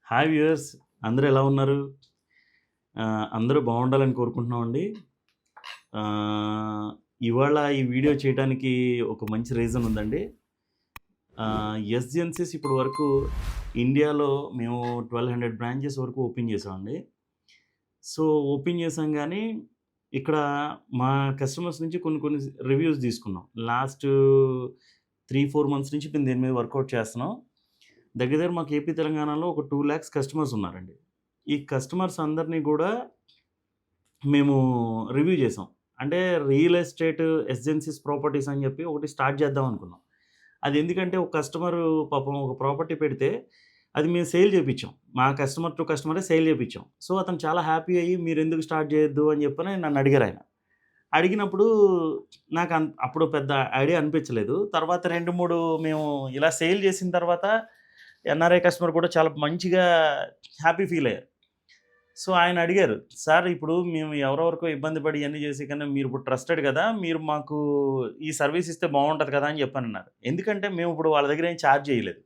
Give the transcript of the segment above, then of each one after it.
Hi viewers, అందరూ ఎలా ఉన్నారు? అందరూ బాగుండాలని కోరుకుంటున్నామండి. ఆహ్, ఇవాళ ఈ వీడియో చేయటానికి ఒక మంచి రీజన్ ఉందండి. ఎస్‌జెన్సీస్ ఇప్పటి వరకు ఇండియాలో మేము 1200 బ్రాంచెస్ వరకు ఓపెన్ చేసామండి. సో, ఓపెన్ చేసాం గానీ, ఇక్కడ మా కస్టమర్స్ నుంచి కొన్ని కొన్ని రివ్యూస్ తీసుకున్నాం. లాస్ట్ 3, 4 మంత్స్ నుంచి మేము దీని మీద వర్కౌట్ చేస్తున్నాం. దగ్గర దగ్గర మాకు ఏపీ, తెలంగాణలో ఒక 2,00,000 కస్టమర్స్ ఉన్నారండి. ఈ కస్టమర్స్ అందరిని గూడా మేము రివ్యూ చేసాం. అంటే రియల్ ఎస్టేట్ ఎస్‌జెన్సీస్ ప్రాపర్టీస్ అని చెప్పి ఒకటి స్టార్ట్ చేద్దాం అనుకున్నాం. అది ఎందుకంటే ఒక కస్టమరు పాపం ఒక ప్రాపర్టీ పెడితే అది మేము సేల్ చేపిచ్చాం. మా కస్టమర్ టు కస్టమరే సేల్ చేపిచ్చాం. సో, అతను చాలా హ్యాపీ అయ్యి మీరెందుకు స్టార్ట్ చేయొద్దు అని చెప్పని నన్ను అడిగారాయన. అడిగినప్పుడు నాకు అప్పుడు పెద్ద ఐడియా అనిపించలేదు. తర్వాత 2, 3 మేము ఇలా సేల్ చేసిన తర్వాత ఎన్ఆర్ఐ కస్టమర్ కూడా చాలా మంచిగా హ్యాపీ ఫీల్ అయ్యారు. సో, ఆయన అడిగారు, "సార్ ఇప్పుడు మేము ఎవరెవరికో ఇబ్బంది పడి ఇయన్నీ చేసే కన్నా మీరు ఇప్పుడు ట్రస్టెడ్ కదా! మీరు మాకు ఈ సర్వీస్ ఇస్తే బావుంటది కదా!" అని చెప్పనన్నారు. ఎందుకంటే మేము ఇప్పుడు వాళ్ళ దగ్గర ఏం చార్జ్ చేయలేదు.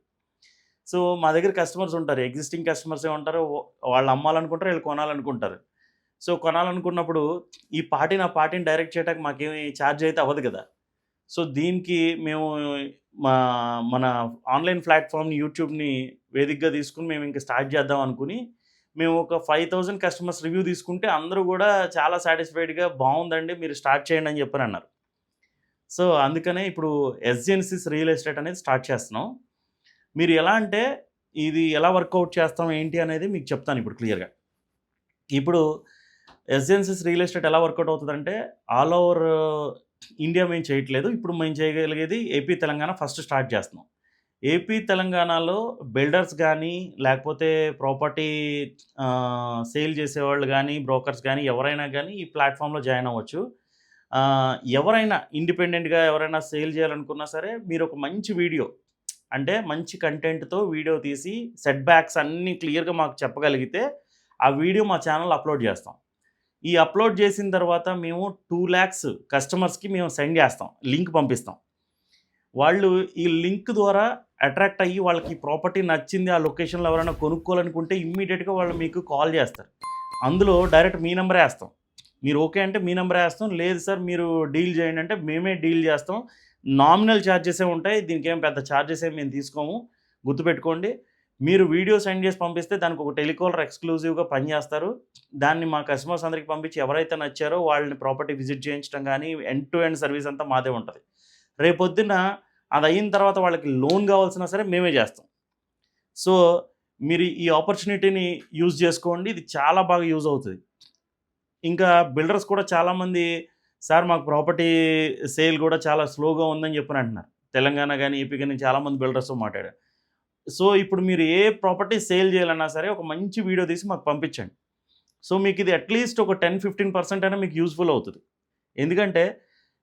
సో, మా దగ్గర కస్టమర్స్ ఉంటారు. ఎగ్జిస్టింగ్ కస్టమర్సే ఉంటారు. వాళ్ళు అమ్మాలనుకుంటారు, ఈళ్ళు కొనాలనుకుంటారు. సో, కొనాలనుకున్నప్పుడు ఆ పార్టీని డైరెక్ట్ చేయడానికి మాకేమి చార్జ్ అయితే అవ్వదు కదా! సో, దీనికి మేము మా మన ఆన్‌లైన్ ప్లాట్‌ఫార్మ్‌ని యూట్యూబ్‌ని వేదికగా తీసుకొని మేము ఇంక స్టార్ట్ చేద్దాం అనుకుని, మేము ఒక 5000 కస్టమర్స్ రివ్యూ తీసుకుంటే అందరూ గూడా చాలా సాటిస్ఫైడ్‌గా బావుందండి మీరు స్టార్ట్ చేయండి అని చెప్పనన్నారు. సో, అందుకనే ఇప్పుడు ఎస్‌జెన్సీస్ రియల్ ఎస్టేట్ అనేది స్టార్ట్ చేస్తున్నాం. మీరు ఎలా అంటే ఇది ఎలా వర్కౌట్ చేస్తాం ఏంటి అనేది మీకు చెప్తాను ఇప్పుడు క్లియర్‌గా. ఇప్పుడు ఎస్‌జెన్సీస్ రియల్ ఎస్టేట్ ఎలా వర్కౌట్ అవుతదంటే ఆల్ ఓవర్ ఇండియా మేము చేయట్లేదు. ఇప్పుడు మేము చేయగలిగేది ఏపీ, తెలంగాణ ఫస్ట్ స్టార్ట్ చేస్తున్నాం. ఏపీ, తెలంగాణలో బిల్డర్స్ గానీ, లేకపోతే ప్రాపర్టీ సేల్ చేసేవాళ్ళు గానీ, బ్రోకర్స్ గానీ ఎవరైనా గానీ ఈ ప్లాట్‌ఫార్మ్‌లో జాయిన్ అవ్వచ్చు. ఎవరైనా ఇండిపెండెంట్‌గా ఎవరైనా సేల్ చేయాలనుకున్నా సరే మీరొక మంచి వీడియో అంటే మంచి కంటెంట్‌తో వీడియో తీసి సెట్ బ్యాక్స్ అన్నీ క్లియర్‌గా మాకు చెప్పగలిగితే, ఆ వీడియో మా ఛానెల్‌లో అప్‌లోడ్ చేస్తాం. ఈ అప్‌లోడ్ చేసిన తర్వాత మేము 2,00,000 కస్టమర్స్‌కి మేము సెండ్ చేస్తాం. లింక్ పంపిస్తాం. వాళ్ళు ఈ లింక్ ద్వారా అట్రాక్ట్ అయ్యి వాళ్ళకి ఈ ప్రాపర్టీ నచ్చింది, ఆ లొకేషన్‌లో ఎవరైనా కొనుక్కోవాలనుకుంటే ఇమ్మీడియేట్‌గా వాళ్ళు మీకు కాల్ చేస్తారు. అందులో డైరెక్ట్ మీ నంబరే ఏస్తాం. మీరు ఓకే అంటే మీ నంబరే ఏస్తాం. లేదు సార్ మీరు డీల్ చేయండి అంటే మేమే డీల్ చేస్తాం. నామినల్ చార్జెసే ఉంటాయి. దీనికేం పెద్ద చార్జెస్ ఏమి మేము తీసుకోము. గుర్తుపెట్టుకోండి. మీరు వీడియో సెండ్ చేసి పంపిస్తే దానికి ఒక టెలికాలర్ ఎక్స్‌క్లూజివ్‌గా పనిచేస్తారు. దాన్ని మా కస్టమర్స్ అందరికి పంపించి ఎవరైతే నచ్చారో వాళ్ళని ప్రాపర్టీ విజిట్ చేయించడం గానీ, ఎండ్ టు ఎండ్ సర్వీస్ అంతా మాదే ఉంటది. రేపొద్దున అదయిన తర్వాత వాళ్ళకి లోన్ కావాల్సినా సరే మేమే చేస్తాం. సో, మీరు ఈ ఆపర్చునిటీని యూజ్ చేసుకోండి. ఇది చాలా బాగా యూజ్ అవుతది. ఇంకా బిల్డర్స్ కూడా చాలామంది, "సార్ మాకు ప్రాపర్టీ సేల్ గూడా చాలా స్లోగా ఉందని" చెప్పని అంటున్నారు. తెలంగాణ గాని, ఏపీ గాని చాలామంది బిల్డర్స్‌తో మాట్లాడా. సో, ఇప్పుడు మీరు ఏ ప్రాపర్టీ సేల్ చేయాలన్నా సరే ఒక మంచి వీడియో తీసి మాకు పంపించండి. సో, మీకిది అట్‌లీస్ట్ ఒక 10, 15% అయినా మీకు యూజ్‌ఫుల్ అవుతది. ఎందుకంటే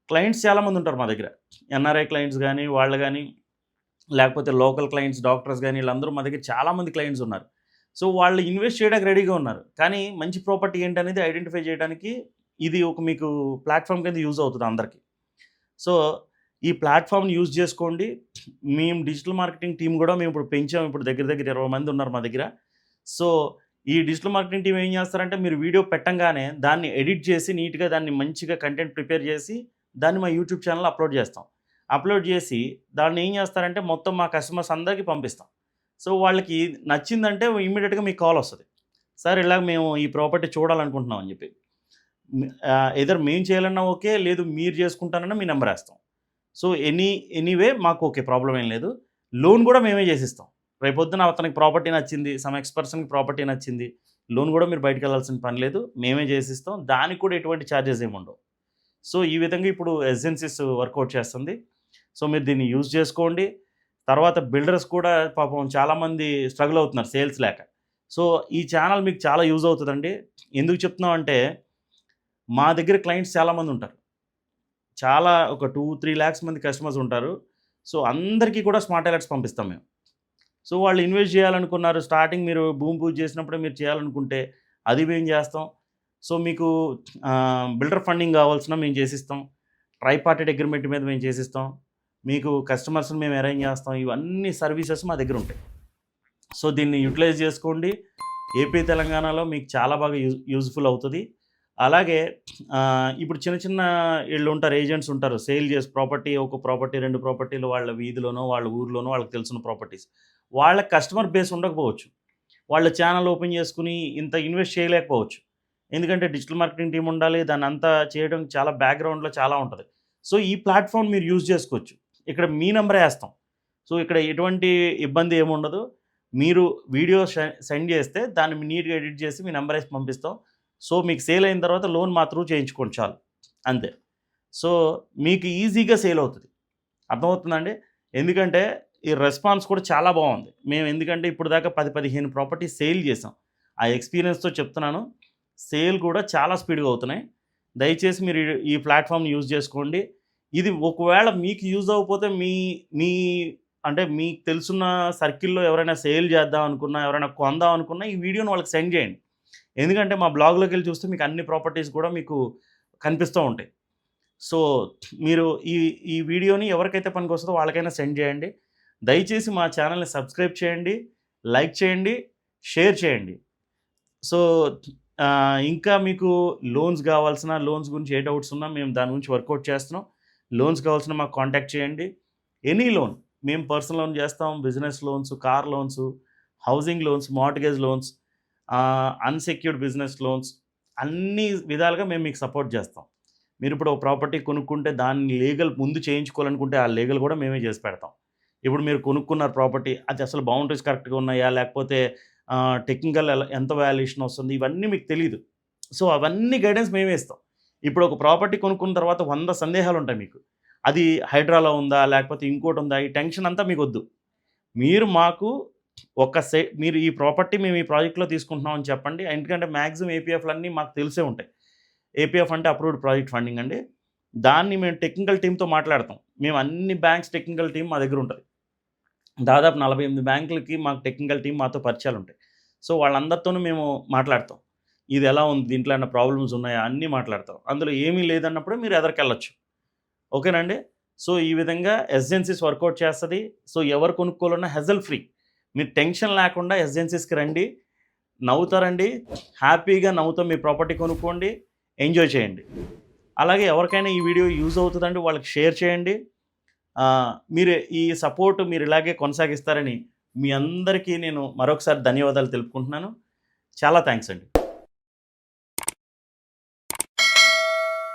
క్లయింట్స్ చాలామంది ఉంటారు మా దగ్గర. ఎన్ఆర్ఐ క్లయింట్స్ గాని, వాళ్ళు గాని, లేకపోతే లోకల్ క్లయింట్స్, డాక్టర్స్ గాని ఈళ్ళందరూ మా దగ్గర చాలామంది క్లయింట్స్ ఉన్నారు. సో, వాళ్ళు ఇన్వెస్ట్ చేయడానికి రెడీగా ఉన్నారు. కానీ మంచి ప్రాపర్టీ ఏంటనేది ఐడెంటిఫై చేయడానికి ఇది ఒక మీకు ప్లాట్‌ఫార్మ్ కింద యూజ్ అవుతది అందరికి. సో, ఈ ప్లాట్‌ఫార్మ్‌ని యూజ్ చేసుకోండి. మేము డిజిటల్ మార్కెటింగ్ టీమ్ గూడా మేమిప్పుడు పెంచాం. ఇప్పుడు దగ్గర దగ్గర 20 మంది ఉన్నారు మా దగ్గర. సో, ఈ డిజిటల్ మార్కెటింగ్ టీమ్ ఏం చేస్తారంటే మీరు వీడియో పెట్టంగానే దాన్ని ఎడిట్ చేసి నీట్‌గా దాన్ని మంచిగా కంటెంట్ ప్రిపేర్ చేసి దాన్ని మా యూట్యూబ్ ఛానెల్‌లో అప్‌లోడ్ చేస్తాం. అప్‌లోడ్ చేసి దాన్ని ఏం చేస్తారంటే మొత్తం మా కస్టమర్స్ అందరికి పంపిస్తాం. సో, వాళ్ళకి నచ్చిందంటే ఇమ్మీడియేట్‌గా మీకు కాల్ వస్తది. సార్ ఇలాగ మేము ఈ ప్రాపర్టీ చూడాలనుకుంటున్నాం అని చెప్పి. ఎయిదర్ మేము చేయాలన్నా ఓకే. లేదు మీరు చేసుకుంటానన్నా మీ నంబర్ ఏస్తాం. సో, ఎనీవే మాకు ఓకే. ప్రాబ్లమ్ ఏం లేదు. లోన్ గూడా మేమే చేసిస్తాం. రేపొద్దున అతనికి ప్రాపర్టీ నచ్చింది. సమ్ ఎక్స్ పర్సన్‌కి ప్రాపర్టీ నచ్చింది. లోన్ గూడా మీరు బయటికెళ్ళాల్సిన పని లేదు. మేమే చేసిస్తాం. దానికి కూడా ఎటువంటి చార్జెస్ ఏమి ఉండవు. సో, ఈ విధంగా ఇప్పుడు ఎస్‌జెన్సీస్ వర్కౌట్ చేస్తుంది. సో, మీరు దీన్ని యూజ్ చేసుకోండి. తర్వాత బిల్డర్స్ కూడా పాపం చాలామంది స్ట్రగుల్ అవుతున్నారు సేల్స్ లేక. సో, ఈ ఛానెల్ మీకు చాలా యూజ్ అవుతదండి. ఎందుకు చెప్తున్నామంటే మా దగ్గర క్లయింట్స్ చాలామందుంటారు. చాలా ఒక 2, 3 లాక్స్ మంది కస్టమర్స్ ఉంటారు. సో, అందరికీ కూడా స్మార్ట్ అలర్ట్స్ పంపిస్తాం మేము. సో, వాళ్ళు ఇన్వెస్ట్ చేయాలనుకున్నారు. స్టార్టింగ్ మీరు భూమి పూజ చేసినప్పుడే మీరు చేయాలనుకుంటే అది మేము చేస్తాం. సో, మీకు బిల్డర్ ఫండింగ్ కావాల్సినా మేము చేసిస్తాం. ట్రైపార్టైట్ అగ్రీమెంట్ మీద మేము చేసిస్తాం. మీకు కస్టమర్స్‌ని మేము అరేంజ్ చేస్తాం. ఇవన్నీ సర్వీసెస్ మా దగ్గరుంటాయి. సో దీన్ని యూటిలైజ్ చేసుకోండి. ఏపీ, తెలంగాణలో మీకు చాలా బాగా యూజ్‌ఫుల్ అవుతది. అలాగే ఇప్పుడు చిన్న చిన్న ఈళ్ళుంటారు, ఏజెంట్స్ ఉంటారు. సేల్ చేసి ప్రాపర్టీ, ఒక ప్రాపర్టీ, 2 ప్రాపర్టీలు వాళ్ళ వీధిలోనో, వాళ్ళ ఊర్లోనో వాళ్ళకి తెలిసిన ప్రాపర్టీస్. వాళ్ళకి కస్టమర్ బేస్ ఉండకపోవచ్చు. వాళ్ళు ఛానెల్ ఓపెన్ చేసుకొని ఇంత ఇన్వెస్ట్ చేయలేకపోవచ్చు. ఎందుకంటే డిజిటల్ మార్కెటింగ్ టీమ్ ఉండాలి. దాన్నంతా చేయడం చాలా బ్యాక్‌గ్రౌండ్‌లో చాలా ఉంటది. సో ఈ ప్లాట్‌ఫార్మ్ మీరు యూజ్ చేసుకోవచ్చు. ఇక్కడ మీ నంబరే ఏస్తాం. సో ఇక్కడ ఎటువంటి ఇబ్బంది ఏముండదు. మీరు వీడియో సెండ్ చేస్తే దాన్ని నీట్‌గా ఎడిట్ చేసి మీ నంబర్ ఏసి పంపిస్తాం. సో మీకు సేల్ అయిన తర్వాత లోన్ మా త్రూ చేయించుకోండి చాలు. అంతే. సో మీకు ఈజీగా సేల్ అవుతది. అర్థమవుతుందండి? ఎందుకంటే ఈ రెస్పాన్స్ కూడా చాలా బావుంది. మేము ఎందుకంటే ఇప్పటిదాకా 10, 15 ప్రాపర్టీస్ సేల్ చేసాం. ఆ ఎక్స్‌పీరియన్స్‌తో చెప్తున్నాను. సేల్ కూడా చాలా స్పీడ్‌గా అవుతున్నాయి. దయచేసి మీరు ఈ ప్లాట్‌ఫార్మ్‌ని యూజ్ చేసుకోండి. ఇది ఒకవేళ మీకు యూజ్ అవ్వకపోతే మీ మీ అంటే మీకు తెలుసున్న సర్కిల్‌లో ఎవరైనా సేల్ చేద్దాం అనుకున్నా, ఎవరైనా కొందాం అనుకున్నా ఈ వీడియోని వాళ్ళకి సెండ్ చేయండి. ఎందుకంటే మా బ్లాగ్‌లోకెళ్ళి చూస్తే మీకు అన్ని ప్రాపర్టీస్ కూడా మీకు కనిపిస్తూ ఉంటాయి. సో మీరు ఈ ఈ వీడియోని ఎవరికైతే పనికొస్తదో వాళ్ళకైనా సెండ్ చేయండి. దయచేసి మా ఛానెల్‌ని సబ్స్క్రైబ్ చేయండి, లైక్ చేయండి, షేర్ చేయండి. సో ఇంకా మీకు లోన్స్ కావాల్సిన, లోన్స్ గురించి ఏ డౌట్స్ ఉన్నా మేము దాని గురించి వర్కౌట్ చేస్తున్నాం. లోన్స్ కావాల్సిన మాకు కాంటాక్ట్ చేయండి. ఎనీ లోన్ మేము పర్సనల్ లోన్ చేస్తాం, business loans, car loans, housing loans, mortgage loans, unsecured business loans అన్ని విధాలుగా మేము మీకు సపోర్ట్ చేస్తాం. మీరిప్పుడు ఒక ప్రాపర్టీ కొనుక్కుంటే దాన్ని లీగల్ ముందు చేయించుకోవాలనుకుంటే ఆ లీగల్ కూడా మేమే చేసి పెడతాం. ఇప్పుడు మీరు కొనుక్కున్నారు ప్రాపర్టీ, అది అసలు బౌండరీస్ కరెక్ట్‌గా ఉన్నాయా? లేకపోతే టెక్నికల్ ఎంత వాల్యుయేషన్ వస్తుంది? ఇవన్నీ మీకు తెలీదు. సో అవన్నీ గైడెన్స్ మేమే ఇస్తాం. ఇప్పుడు ఒక ప్రాపర్టీ కొనుక్కున్న తర్వాత 100 సందేహాలుంటాయి మీకు. అది హైడ్రాలో ఉందా? లేకపోతే ఇంకోటుందా? ఈ టెన్షన్ అంతా మీకొద్దు. మీరు మాకు మీరు ఈ ప్రాపర్టీ మేము ఈ ప్రాజెక్ట్‌లో తీసుకుంటున్నాం అని చెప్పండి. ఎందుకంటే మాక్సిమం ఏపీఎఫ్‌లన్నీ మాకు తెలిసే ఉంటాయి. ఏపీఎఫ్ అంటే అప్రూవ్డ్ ప్రాజెక్ట్ ఫండింగ్ అండి. దాన్ని మేము టెక్నికల్ టీమ్‌తో మాట్లాడతాం. మేము అన్ని బ్యాంక్స్ టెక్నికల్ టీమ్ మా దగ్గర ఉంటది. దాదాపు 48 బ్యాంకులకి మాకు టెక్నికల్ టీమ్ మాతో పరిచయాలుంటాయి. సో వాళ్ళందరితోనూ మేము మాట్లాడతాం. ఇది ఎలా ఉంది? దీంట్లో ఏమన్నా ప్రాబ్లమ్స్ ఉన్నాయా? అన్నీ మాట్లాడతాం. అందులో ఏమీ లేదన్నప్పుడు మీరు ఎదరికెళ్ళొచ్చు. ఓకేనండి? సో ఈ విధంగా ఎస్‌జెన్సీస్ వర్కౌట్ చేస్తది. సో ఎవరు కొనుక్కోవాలన్నా హెజల్ ఫ్రీ. మీరు టెన్షన్ లేకుండా ఎస్‌జెన్సీస్‌కి రండి. నవ్వుతారండి. హ్యాపీగా నవ్వుతూ మీ ప్రాపర్టీ కొనుక్కోండి. ఎంజాయ్ చేయండి. అలాగే ఎవరికైనా ఈ వీడియో యూజ్ అవుతదంటే వాళ్ళకి షేర్ చేయండి. మీరు ఈ సపోర్ట్ మీరు ఇలాగే కొనసాగిస్తారని మీ అందరికీ నేను మరొకసారి ధన్యవాదాలు తెలుపుకుంటున్నాను. చాలా థాంక్స్ అండి.